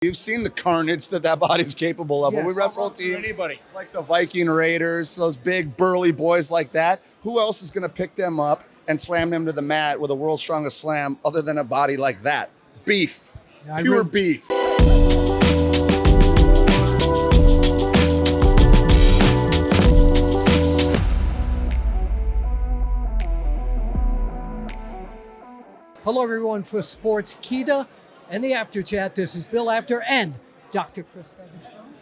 You've seen the carnage that body's capable of. Yes. When we wrestle a team Anybody. like the Viking Raiders, those big burly boys like that, who else is going to pick them up and slam them to the mat with a world's strongest slam other than a body like that? Beef. Pure beef. Hello, everyone, for Sportskeeda and the Apter chat. This is Bill Apter and Dr. Chris Featherstone.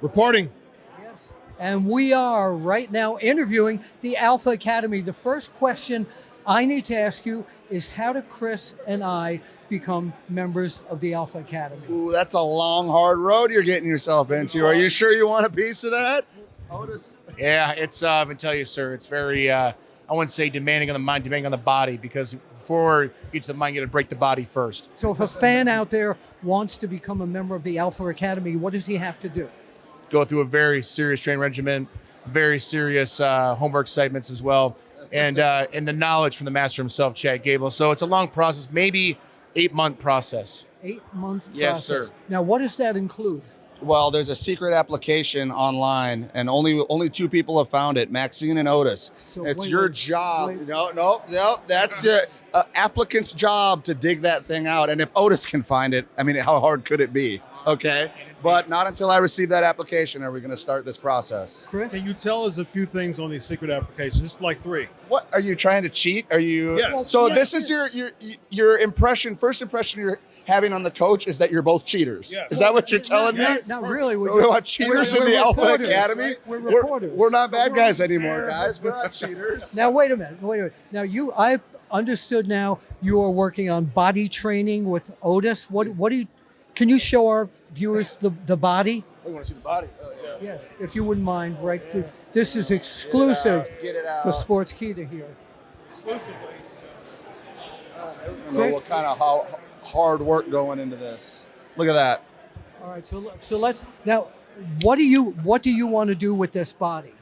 Reporting. Yes. And we are right now interviewing the Alpha Academy. The first question I need to ask you is, how do Chris and I become members of the Alpha Academy? Ooh, that's a long, hard road you're getting yourself into. Are you sure you want a piece of that? Otis? Yeah, it's, I tell you, sir, it's very, I wouldn't say demanding on the mind, demanding on the body, because before you get to the mind, you got to break the body first. So if a fan out there wants to become a member of the Alpha Academy, what does he have to do? Go through a very serious training regimen, very serious homework segments as well, and the knowledge from the master himself, Chad Gable. So it's a long process, maybe 8-month process. 8-month process. Yes, sir. Now, what does that include? Well, there's a secret application online, and only 2 people have found it, Maxine and Otis. So it's your job. wait. No. That's the applicant's job to dig that thing out. And if Otis can find it, I mean, how hard could it be? Okay. But not until I receive that application are we going to start this process. Chris? Can you tell us a few things on these secret applications? Just like 3. What are you trying to cheat? Are you? Yes. So Yes, this is your impression. First impression you're having on the coach is that you're both cheaters. Yes. Is that what you're telling me? Yes. Not really. So we want cheaters in the Alpha reporters. Academy? We're reporters. We're not bad guys anymore, guys. We're not cheaters. Now, wait a minute. Now, I've understood now you are working on body training with Otis. What do you, can you show our viewers the body? Oh, you want to see the body? Yes, if you wouldn't mind, right? This is exclusive Get it out. for Sportskeeda here. Exclusively. I don't know what kind of hard work going into this. Look at that. All right, so let's now. What do you want to do with this body?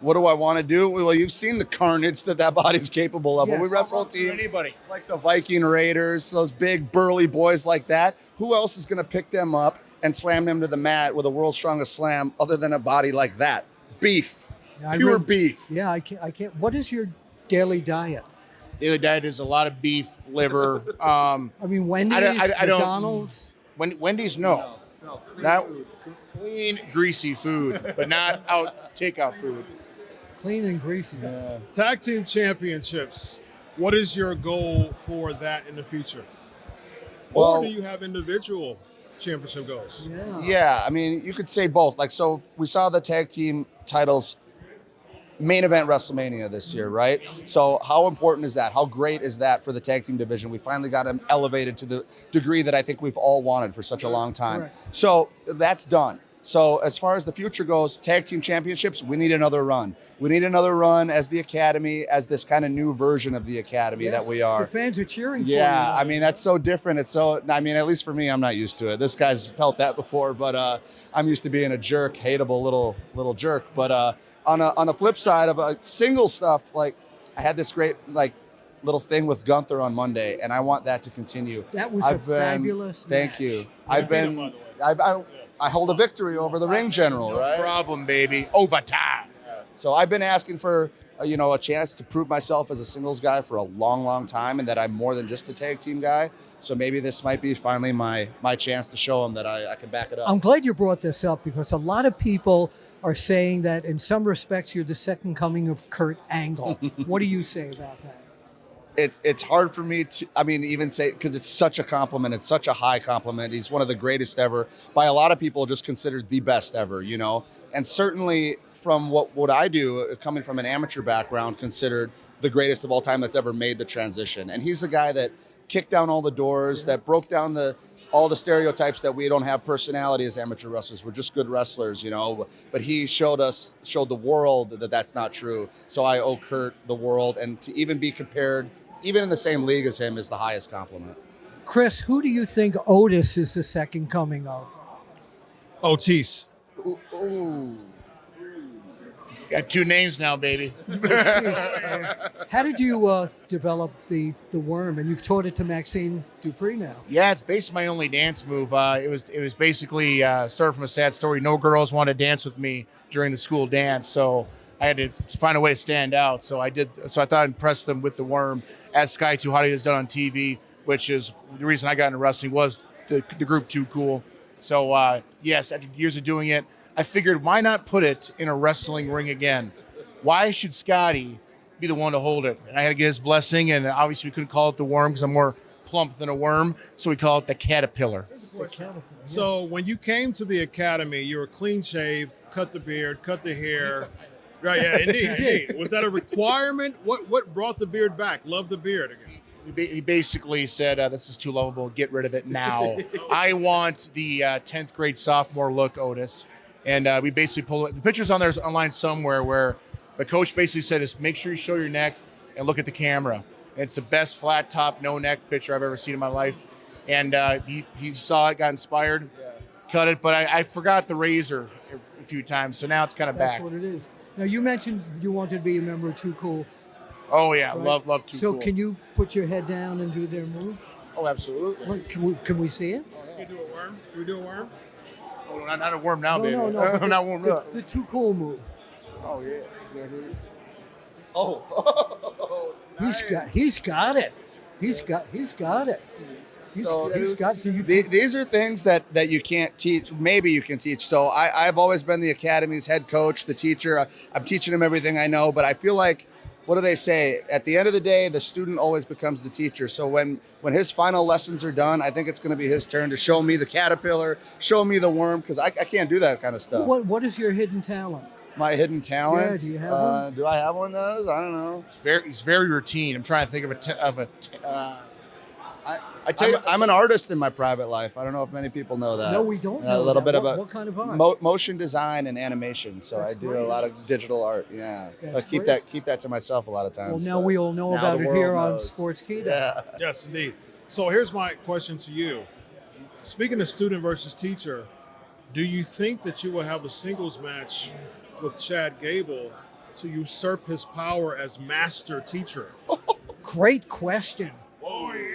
What do I want to do? Well, you've seen the carnage that body's capable of. When we Yes. wrestle a team Anybody. like the Viking Raiders, those big burly boys like that, who else is going to pick them up and slam them to the mat with a world's strongest slam other than a body like that? Beef. Pure beef. Yeah, I can't. What is your daily diet? Daily diet is a lot of beef, liver. I mean, Wendy's, I don't- McDonald's. Wendy's, no. Not clean, greasy food, but not out takeout food. Clean and greasy. Tag team championships. What is your goal for that in the future? Well- or do you have individual championship goals? Yeah. Yeah, I mean, you could say both. Like, so we saw the tag team titles main event WrestleMania this year, right? So how important is that? How great is that for the tag team division? We finally got them elevated to the degree that I think we've all wanted for such a long time. Correct. So that's done. So as far as the future goes, tag team championships, we need another run. We need another run as the Academy, as this kind of new version of the Academy that we are. The fans are cheering for you. Yeah, I mean, that's so different. It's so, I mean, at least for me, I'm not used to it. This guy's felt that before, but I'm used to being a jerk, hateable little jerk. But on a flip side of single stuff, like I had this great little thing with Gunther on Monday, and I want that to continue. That was a fabulous Thank match. you. I hold a victory over the ring general, right? Problem, baby. Overtime. So I've been asking for a chance to prove myself as a singles guy for a long, long time, and that I'm more than just a tag team guy. So maybe this might be finally my chance to show them that I can back it up. I'm glad you brought this up, because a lot of people are saying that in some respects you're the second coming of Kurt Angle. What do you say about that? It's hard for me to, even say, because it's such a compliment. It's such a high compliment. He's one of the greatest ever, by a lot of people just considered the best ever, and certainly from what I do, coming from an amateur background, considered the greatest of all time that's ever made the transition. And he's the guy that kicked down all the doors, that broke down all the stereotypes that we don't have personality as amateur wrestlers. We're just good wrestlers, but he showed the world that that's not true. So I owe Kurt the world, and to even be compared, even in the same league as him, is the highest compliment. Chris, who do you think Otis is the second coming of? Otis. Ooh. Got 2 names now, baby. How did you develop the worm? And you've taught it to Maxine Dupree now. Yeah, it's basically my only dance move. It was basically started from a sad story. No girls wanted to dance with me during the school dance, so I had to find a way to stand out. So I did. So I thought I'd impress them with the worm, as Sky Too Hotty has done on TV, which is the reason I got into wrestling was the group Too Cool. So yes, after years of doing it, I figured why not put it in a wrestling ring again? Why should Scotty be the one to hold it? And I had to get his blessing, and obviously we couldn't call it the worm because I'm more plump than a worm, so we call it the caterpillar. So when you came to the academy, you were clean shaved, cut the beard, cut the hair. Right, yeah, indeed. Was that a requirement? What brought the beard back? Love the beard again. He basically said, this is too lovable, get rid of it now. I want the 10th grade sophomore look, Otis. And we basically pulled it. The picture's on there online somewhere where the coach basically said, just make sure you show your neck and look at the camera. And it's the best flat top, no neck picture I've ever seen in my life. And he saw it, got inspired, cut it. But I forgot the razor a few times, so now it's kind of back. That's what it is. Now, you mentioned you wanted to be a member of Too Cool. Oh, yeah, right? love Too Cool. So can you put your head down and do their move? Oh, absolutely. What, can we see it? Can you do a worm? Can we do a worm? Oh, not a worm now, baby. No. I'm not warmed up. The Too Cool move. Oh, yeah. Oh, nice. He's got it. He's got it. These are things that you can't teach. Maybe you can teach. So I've always been the academy's head coach, the teacher. I'm teaching him everything I know, but I feel like, what do they say? At the end of the day, the student always becomes the teacher. So when his final lessons are done, I think it's going to be his turn to show me the caterpillar, show me the worm, because I can't do that kind of stuff. What is your hidden talent? My hidden talent? Yeah, do you have one? Do I have one of those? I don't know. He's very routine. I'm trying to think I tell you, I'm an artist in my private life. I don't know if many people know that. No, we don't know a little that. bit What kind of art? Motion design and animation. So That's I do great. a lot of digital art. Yeah, That's but keep great. that to myself a lot of times. Well, now but we all know now about the it world here on knows. Sportskeeda. Yeah. Yes, indeed. So here's my question to you. Speaking of student versus teacher, do you think that you will have a singles match with Chad Gable to usurp his power as master teacher? Great question. Oh, yeah.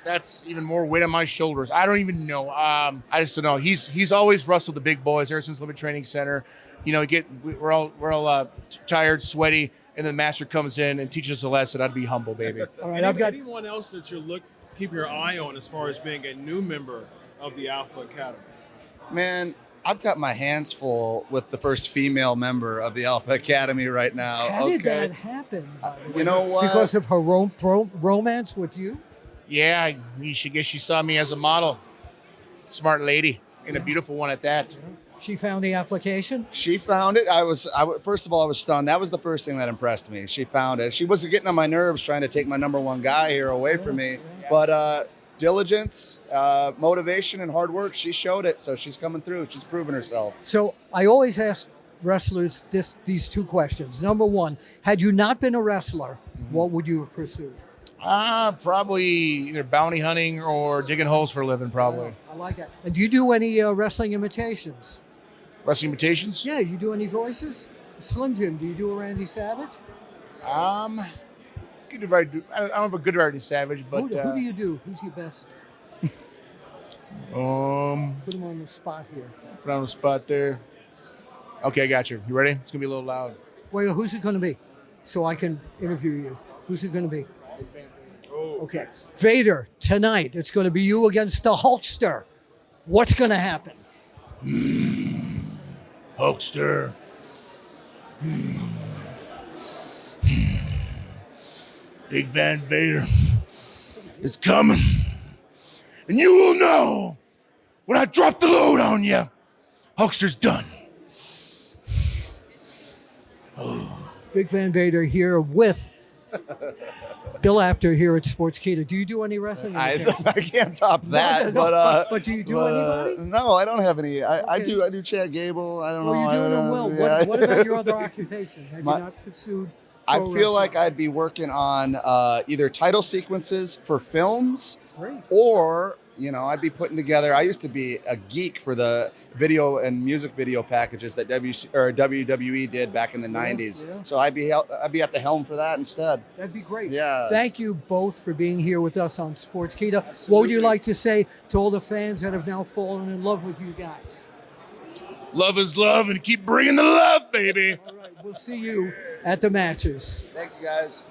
That's even more weight on my shoulders. I don't even know. I just don't know. He's always wrestled the big boys ever since Limit Training Center. You know, we're all tired, sweaty, and then the master comes in and teaches us a lesson. I'd be humble, baby. All right, I've got anyone else that you're keeping your eye on as far as being a new member of the Alpha Academy? Man, I've got my hands full with the first female member of the Alpha Academy right now. How did that happen? By the way? You know what? Because of her romance with you? Yeah, you should guess she saw me as a model. Smart lady, and a beautiful one at that. She found the application? She found it. First of all, I was stunned. That was the first thing that impressed me. She found it. She wasn't getting on my nerves trying to take my number one guy here away from me. But diligence, motivation, and hard work, she showed it. So she's coming through. She's proven herself. So I always ask wrestlers these 2 questions. Number 1, had you not been a wrestler, what would you have pursued? Probably either bounty hunting or digging holes for a living, probably. I like that. And do you do any wrestling imitations? Wrestling imitations? Yeah, you do any voices? Slim Jim, do you do a Randy Savage? I don't have a good Randy Savage, but Who do you do? Who's your best? put Put him on the spot here. on the spot there. Okay, I got you. You ready? It's gonna be a little loud. Wait, who's it going to be? So I can interview you. Who's it going to be? Okay. Vader, tonight, it's going to be you against the Hulkster. What's going to happen? Hulkster. Big Van Vader is coming. And you will know when I drop the load on you. Hulkster's done. Big Van Vader here with Bill Apter here at Sportskeeda. Do you do any wrestling? I can't top that. But do you do anybody? No, I don't have any. I do Chad Gable. I don't know. Well, you're doing them well. Yeah. What about your other occupation? Have you not pursued? I pro feel like wrestling? I'd be working on either title sequences for films Great. or you know, I'd be putting together. I used to be a geek for the video and music video packages that WWE did back in the '90s. Yeah. So I'd be at the helm for that instead. That'd be great. Yeah. Thank you both for being here with us on Sportskeeda. What would you like to say to all the fans that have now fallen in love with you guys? Love is love, and keep bringing the love, baby. All right, we'll see you at the matches. Thank you, guys.